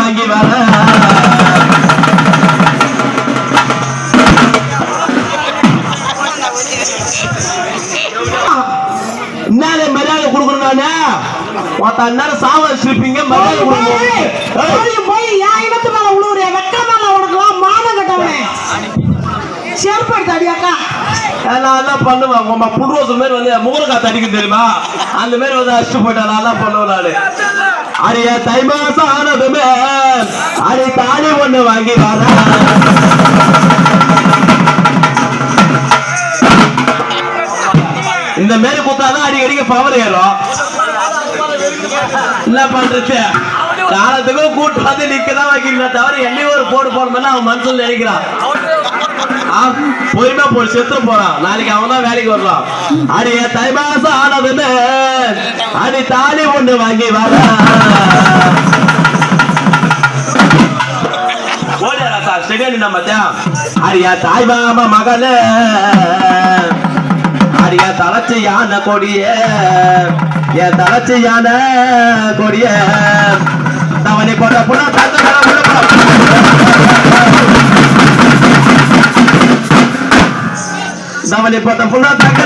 வாங்கி வர என்ன மரியாதை கொடுக்கணும்னா நேரம் சாவடிச்சிருப்பீங்க. மரியாதை கொடுக்கணும் போய் என் இடத்து மேல உழுவுற வெக்கமான உனக்குலாம் மானம் கட்டவனே சேர்ப்படுத்த அடியாக்கா. நான் என்ன பண்ணுவேன் உங்க புல்ரோஸ் மாதிரி வந்து முகரக்காத்து அடிக்க தெரியுமா அந்த மாதிரி வந்து அடிச்சு போயிட்டா நான் என்ன பண்ணுவேன் நானு. அரிய தை மாசம் ஆனதுமே அடி தாலி ஒண்ணு வாங்கி வர இந்த மாரி குத்தாதான் அடிக்கடிக்க பவர் ஏறும். என்ன பண்றது காலத்துக்கும் கூட்டு வந்து நிக்கதான் வைக்கிறீங்க தவிர என்னையும் ஒரு போடு போடணும்னு அவன் மனசுல நினைக்கிறான். பொறுமையா போய் செத்து போறான். நாளைக்கு அவன் தான் வேலைக்கு வரலாம். அடிய தை மாசம் ஆனதுன்னு அடி தாலி ஒண்ணு வாங்கி வர ஓடியாரா சார் செகண்ட் நம்ம அடியா தாய் மாமா மகள அடியா தலைச்சு யானை கொடிய என் தலைச்சு யானை கொடிய தவணை போட்ட புள்ள தவணை போட்ட புள்ள தக்க